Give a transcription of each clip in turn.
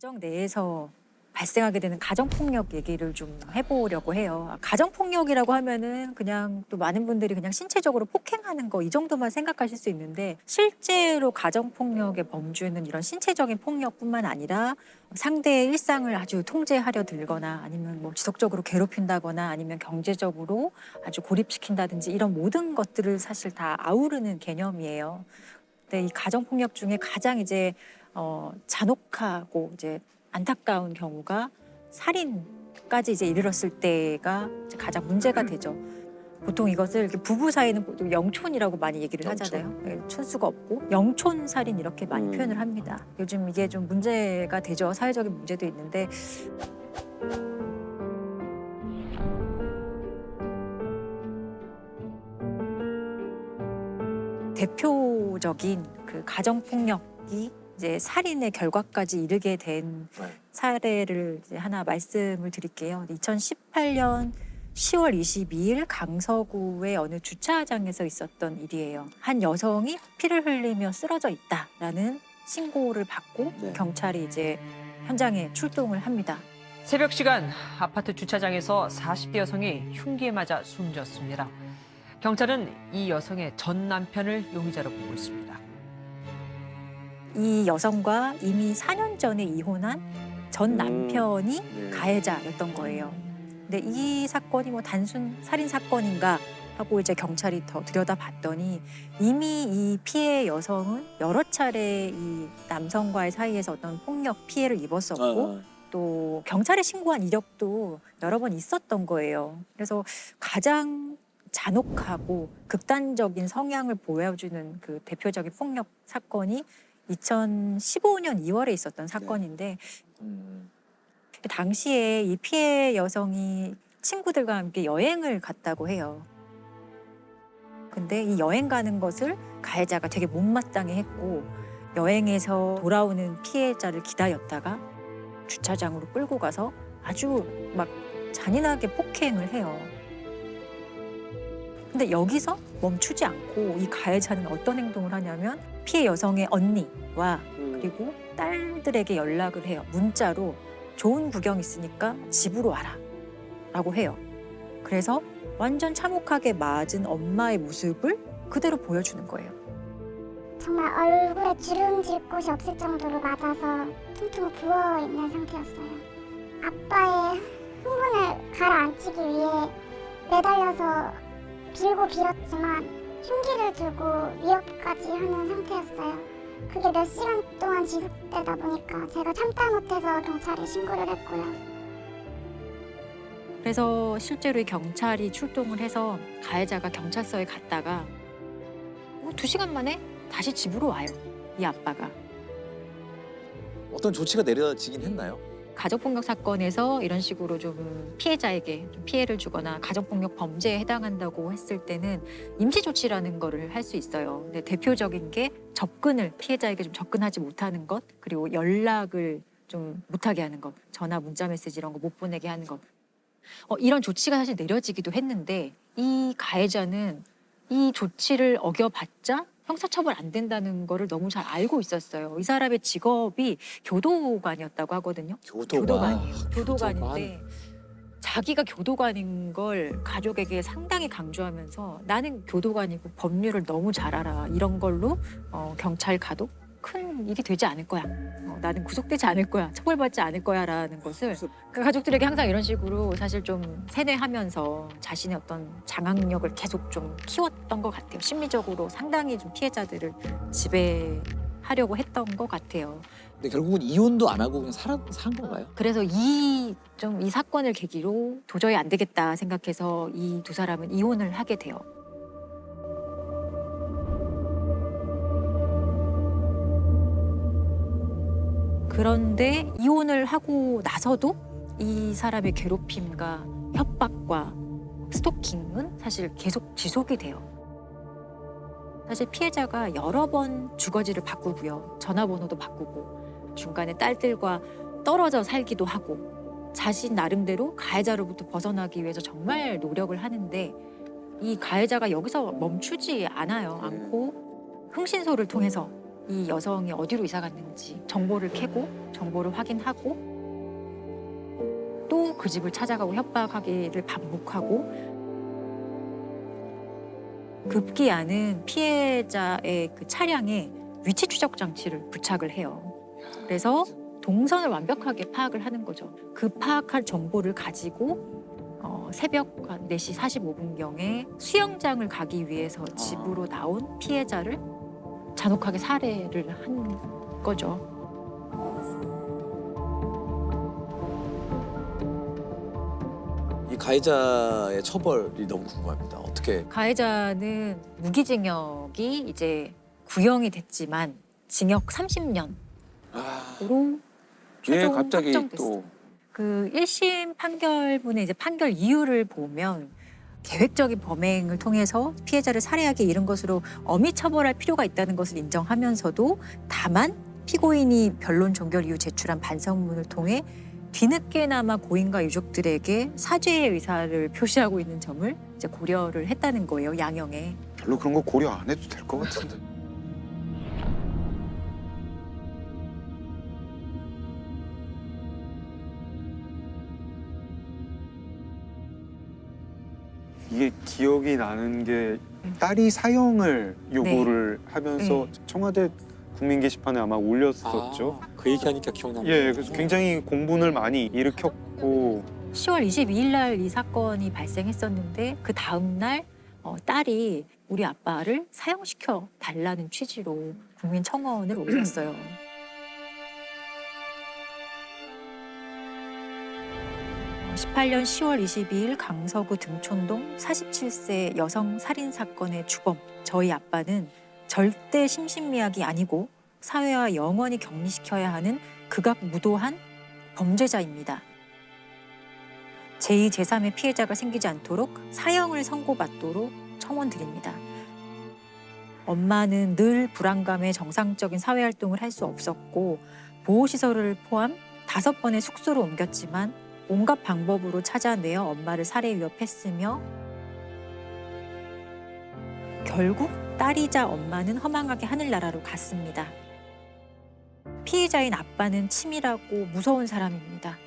가정 내에서 발생하게 되는 가정폭력 얘기를 좀 해보려고 해요. 가정폭력이라고 하면은 그냥 또 많은 분들이 그냥 신체적으로 폭행하는 거 이 정도만 생각하실 수 있는데 실제로 가정폭력의 범주는 이런 신체적인 폭력뿐만 아니라 상대의 일상을 아주 통제하려 들거나 아니면 뭐 지속적으로 괴롭힌다거나 아니면 경제적으로 아주 고립시킨다든지 이런 모든 것들을 사실 다 아우르는 개념이에요. 근데 이 가정폭력 중에 가장 이제 잔혹하고 이제 안타까운 경우가 살인까지 이제 이르렀을 때가 이제 가장 문제가 되죠. 보통 이것을 이렇게 부부 사이는 보통 영촌이라고 많이 얘기를 하잖아요. 예, 촌수가 없고 영촌 살인 이렇게 많이 표현을 합니다. 요즘 이게 좀 문제가 되죠. 사회적인 문제도 있는데 대표적인 그 가정폭력이 이제 살인의 결과까지 이르게 된 사례를 이제 하나 말씀을 드릴게요. 2018년 10월 22일 강서구의 어느 주차장에서 있었던 일이에요. 한 여성이 피를 흘리며 쓰러져 있다라는 신고를 받고 경찰이 이제 현장에 출동을 합니다. 새벽 시간 아파트 주차장에서 40대 여성이 흉기에 맞아 숨졌습니다. 경찰은 이 여성의 전 남편을 용의자로 보고 있습니다. 이 여성과 이미 4년 전에 이혼한 전 남편이 가해자였던 거예요. 근데 이 사건이 뭐 단순 살인 사건인가 하고 이제 경찰이 더 들여다봤더니 이미 이 피해 여성은 여러 차례 이 남성과의 사이에서 어떤 폭력 피해를 입었었고 또 경찰에 신고한 이력도 여러 번 있었던 거예요. 그래서 가장 잔혹하고 극단적인 성향을 보여주는 그 대표적인 폭력 사건이 2015년 2월에 있었던 사건인데 당시에 이 피해 여성이 친구들과 함께 여행을 갔다고 해요. 근데 이 여행 가는 것을 가해자가 되게 못마땅해 했고 여행에서 돌아오는 피해자를 기다렸다가 주차장으로 끌고 가서 아주 막 잔인하게 폭행을 해요. 근데 여기서 멈추지 않고 이 가해자는 어떤 행동을 하냐면 피해 여성의 언니와 그리고 딸들에게 연락을 해요. 문자로 좋은 구경 있으니까 집으로 와라 라고 해요. 그래서 완전 참혹하게 맞은 엄마의 모습을 그대로 보여주는 거예요. 정말 얼굴에 주름질 곳이 없을 정도로 맞아서 퉁퉁 부어있는 상태였어요. 아빠의 흥분을 가라앉히기 위해 매달려서 빌고 빌었지만 흉기를 들고 위협까지 하는 상태였어요. 그게 몇 시간 동안 지속되다 보니까 제가 참다 못해서 경찰에 신고를 했고요. 그래서 실제로 이 경찰이 출동을 해서 가해자가 경찰서에 갔다가 2시간 만에 다시 집으로 와요. 이 아빠가. 어떤 조치가 내려지긴 했나요? 가족폭력 사건에서 이런 식으로 좀 피해자에게 좀 피해를 주거나 가족폭력 범죄에 해당한다고 했을 때는 임시조치라는 거를 할 수 있어요. 근데 대표적인 게 접근을 피해자에게 좀 접근하지 못하는 것 그리고 연락을 좀 못하게 하는 것 전화 문자 메시지 이런 거 못 보내게 하는 것 이런 조치가 사실 내려지기도 했는데 이 가해자는 이 조치를 어겨봤자 형사처벌 안 된다는 거를 너무 잘 알고 있었어요. 이 사람의 직업이 교도관이었다고 하거든요. 교도관이에요. 교도관인데 자기가 교도관인 걸 가족에게 상당히 강조하면서 나는 교도관이고 법률을 너무 잘 알아. 이런 걸로 경찰 가도 큰 일이 되지 않을 거야. 나는 구속되지 않을 거야. 처벌받지 않을 거야라는 것을 그 가족들에게 항상 이런 식으로 사실 좀 세뇌하면서 자신의 어떤 장악력을 계속 좀 키웠던 것 같아요. 심리적으로 상당히 좀 피해자들을 지배하려고 했던 것 같아요. 근데 결국은 이혼도 안 하고 그냥 산 건가요? 그래서 이 사건을 계기로 도저히 안 되겠다 생각해서 이 두 사람은 이혼을 하게 돼요. 그런데 이혼을 하고 나서도 이 사람의 괴롭힘과 협박과 스토킹은 사실 계속 지속이 돼요. 사실 피해자가 여러 번 주거지를 바꾸고요. 전화번호도 바꾸고 중간에 딸들과 떨어져 살기도 하고 자신 나름대로 가해자로부터 벗어나기 위해서 정말 노력을 하는데 이 가해자가 여기서 멈추지 않고 흥신소를 통해서 이 여성이 어디로 이사 갔는지 정보를 캐고 정보를 확인하고 또 그 집을 찾아가고 협박하기를 반복하고 급기야는 피해자의 그 차량에 위치 추적 장치를 부착을 해요. 그래서 동선을 완벽하게 파악을 하는 거죠. 그 파악할 정보를 가지고 새벽 한 4시 45분경에 수영장을 가기 위해서 집으로 나온 피해자를 잔혹하게 살해를 한 거죠. 이 가해자의 처벌이 너무 궁금합니다. 어떻게? 가해자는 무기징역이 이제 구형이 됐지만 징역 30년으로 아, 최종 갑자기 확정됐어요. 또 그 1심 판결문의 이제 판결 이유를 보면 계획적인 범행을 통해서 피해자를 살해하게 이른 것으로 엄히 처벌할 필요가 있다는 것을 인정하면서도 다만 피고인이 변론 종결 이후 제출한 반성문을 통해 뒤늦게나마 고인과 유족들에게 사죄의 의사를 표시하고 있는 점을 이제 고려를 했다는 거예요, 양형에. 별로 그런 거 고려 안 해도 될 것 같은데. 이게 기억이 나는 게 딸이 사형을 요구를 하면서 청와대 국민 게시판에 아마 올렸었죠. 그 얘기하니까 기억납니다. 예, 그래서 굉장히 공분을 많이 일으켰고 10월 22일 날 이 사건이 발생했었는데 그 다음 날 딸이 우리 아빠를 사형시켜 달라는 취지로 국민청원을 올렸어요. 어, 18년 10월 22일 강서구 등촌동 47세 여성 살인 사건의 주범 저희 아빠는 절대 심신미약이 아니고 사회와 영원히 격리시켜야 하는 극악무도한 범죄자입니다. 제2, 제3의 피해자가 생기지 않도록 사형을 선고받도록 청원드립니다. 엄마는 늘 불안감에 정상적인 사회활동을 할 수 없었고 보호시설을 포함 5번의 숙소로 옮겼지만 온갖 방법으로 찾아내어 엄마를 살해 위협했으며 결국 딸이자 엄마는 허망하게 하늘나라로 갔습니다. 피해자인 아빠는 치밀하고 무서운 사람입니다.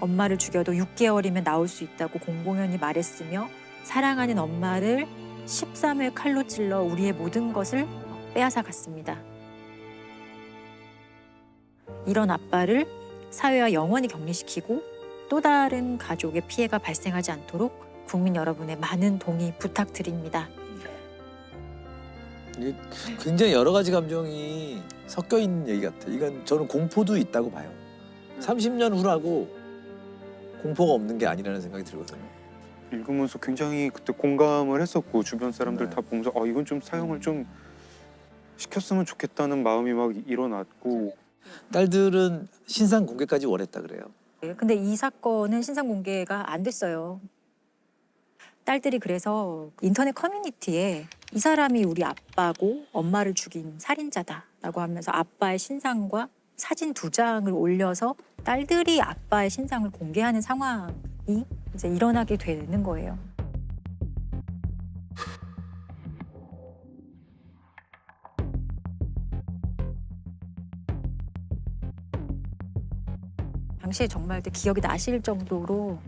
엄마를 죽여도 6개월이면 나올 수 있다고 공공연히 말했으며 사랑하는 엄마를 13회 칼로 찔러 우리의 모든 것을 빼앗아 갔습니다. 이런 아빠를 사회와 영원히 격리시키고 또 다른 가족의 피해가 발생하지 않도록 국민 여러분의 많은 동의 부탁드립니다. 이게 굉장히 여러 가지 감정이 섞여 있는 얘기 같아요. 이건 저는 공포도 있다고 봐요. 30년 후라고 공포가 없는 게 아니라는 생각이 들거든요. 읽으면서 굉장히 그때 공감을 했었고 주변 사람들 네. 다 보면서 이건 좀 사형을 좀 시켰으면 좋겠다는 마음이 막 일어났고 딸들은 신상 공개까지 원했다 그래요. 근데 이 사건은 신상 공개가 안 됐어요. 딸들이 그래서 인터넷 커뮤니티에 이 사람이 우리 아빠고 엄마를 죽인 살인자다라고 하면서 아빠의 신상과 사진 2장을 올려서 딸들이 아빠의 신상을 공개하는 상황이 이제 일어나게 되는 거예요. 당시에 정말 기억이 나실 정도로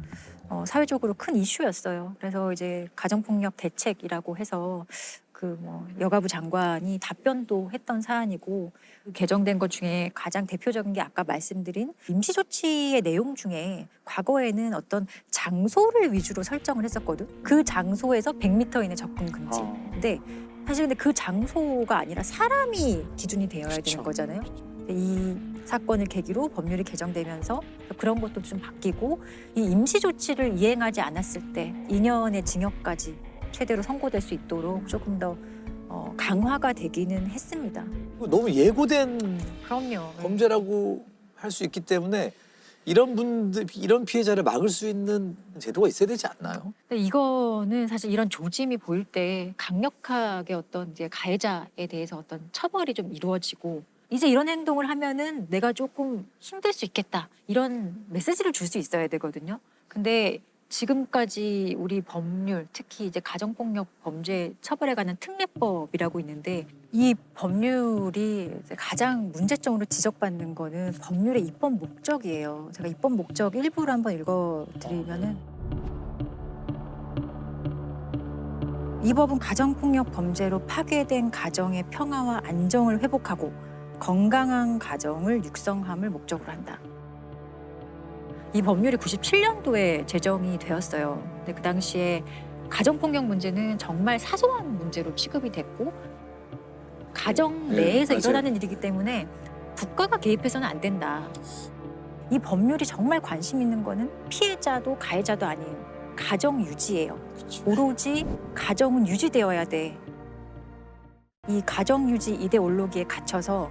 사회적으로 큰 이슈였어요. 그래서 이제 가정폭력 대책이라고 해서 그 여가부 장관이 답변도 했던 사안이고 개정된 것 중에 가장 대표적인 게 아까 말씀드린 임시조치의 내용 중에 과거에는 어떤 장소를 위주로 설정을 했었거든. 그 장소에서 100m 이내 접근 금지. 근데 사실 근데 그 장소가 아니라 사람이 기준이 되어야 되는 거잖아요. 이 사건을 계기로 법률이 개정되면서 그런 것도 좀 바뀌고 이 임시조치를 이행하지 않았을 때 2년의 징역까지 최대로 선고될 수 있도록 조금 더 강화가 되기는 했습니다. 너무 예고된 그럼요. 범죄라고 할 수 있기 때문에 이런 피해자를 막을 수 있는 제도가 있어야 되지 않나요? 근데 이거는 사실 이런 조짐이 보일 때 강력하게 어떤 이제 가해자에 대해서 어떤 처벌이 좀 이루어지고 이제 이런 행동을 하면은 내가 조금 힘들 수 있겠다 이런 메시지를 줄 수 있어야 되거든요. 근데 지금까지 우리 법률, 특히 이제 가정폭력 범죄 처벌에 관한 특례법이라고 있는데 이 법률이 이제 가장 문제점으로 지적받는 거는 법률의 입법 목적이에요. 제가 입법 목적 일부를 한번 읽어드리면은 이 법은 가정폭력 범죄로 파괴된 가정의 평화와 안정을 회복하고 건강한 가정을 육성함을 목적으로 한다. 이 법률이 97년도에 제정이 되었어요. 근데 그 당시에 가정폭력 문제는 정말 사소한 문제로 취급이 됐고 가정 네, 내에서 맞아요. 일어나는 일이기 때문에 국가가 개입해서는 안 된다. 이 법률이 정말 관심 있는 거는 피해자도 가해자도 아니에요. 가정 유지예요. 오로지 가정은 유지되어야 돼. 이 가정 유지 이데올로기에 갇혀서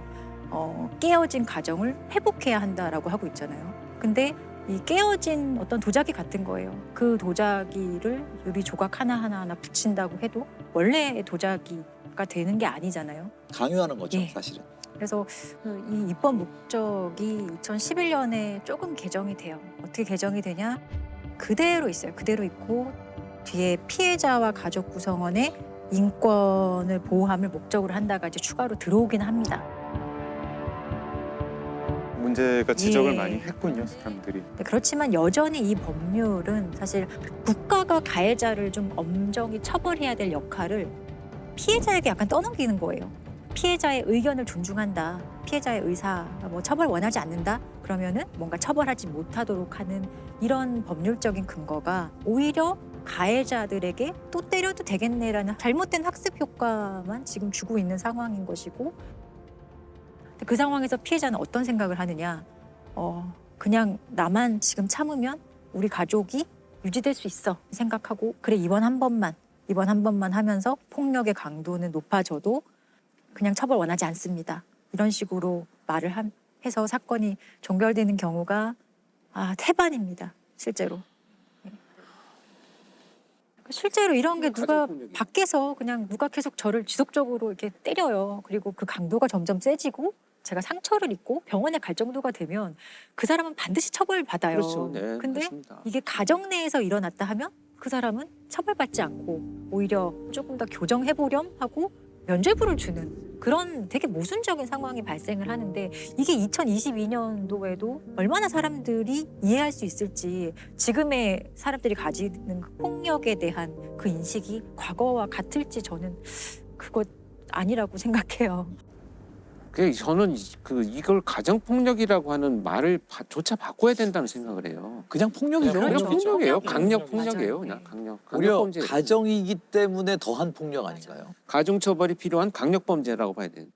깨어진 가정을 회복해야 한다라고 하고 있잖아요. 근데 이 깨어진 어떤 도자기 같은 거예요. 그 도자기를 유리 조각 하나하나 붙인다고 해도 원래의 도자기가 되는 게 아니잖아요. 강요하는 거죠, 예. 사실은. 그래서 이 입법 목적이 2011년에 조금 개정이 돼요. 어떻게 개정이 되냐? 그대로 있어요. 그대로 있고 뒤에 피해자와 가족 구성원의 인권을 보호함을 목적으로 한다가 이제 추가로 들어오긴 합니다. 문제가 지적을 예. 많이 했군요, 사람들이. 그렇지만 여전히 이 법률은 사실 국가가 가해자를 좀 엄정히 처벌해야 될 역할을 피해자에게 약간 떠넘기는 거예요. 피해자의 의견을 존중한다. 피해자의 의사, 뭐 처벌 원하지 않는다. 그러면은 뭔가 처벌하지 못하도록 하는 이런 법률적인 근거가 오히려 가해자들에게 또 때려도 되겠네라는 잘못된 학습 효과만 지금 주고 있는 상황인 것이고 그 상황에서 피해자는 어떤 생각을 하느냐. 그냥 나만 지금 참으면 우리 가족이 유지될 수 있어 생각하고 그래 이번 한 번만 하면서 폭력의 강도는 높아져도 그냥 처벌 원하지 않습니다. 이런 식으로 말을 해서 사건이 종결되는 경우가 태반입니다. 실제로. 실제로 이런 게 누가 밖에서 그냥 누가 계속 저를 지속적으로 이렇게 때려요. 그리고 그 강도가 점점 세지고 제가 상처를 입고 병원에 갈 정도가 되면 그 사람은 반드시 처벌받아요. 그렇죠. 네, 근데 맞습니다. 이게 가정 내에서 일어났다 하면 그 사람은 처벌받지 않고 오히려 조금 더 교정해보렴 하고 면죄부를 주는 그런 되게 모순적인 상황이 발생을 하는데 이게 2022년도에도 얼마나 사람들이 이해할 수 있을지 지금의 사람들이 가지는 그 폭력에 대한 그 인식이 과거와 같을지 저는 그거 아니라고 생각해요. 저는 이걸 가정폭력이라고 하는 말을 조차 바꿔야 된다는 생각을 해요. 그냥 폭력이죠. 그냥 그렇죠. 폭력이에요. 폭력이에요. 강력 맞아요. 폭력이에요. 네. 그냥 강력 오히려 범죄. 가정이기 때문에 더한 폭력 아닌가요? 가중처벌이 필요한 강력 범죄라고 봐야 되는.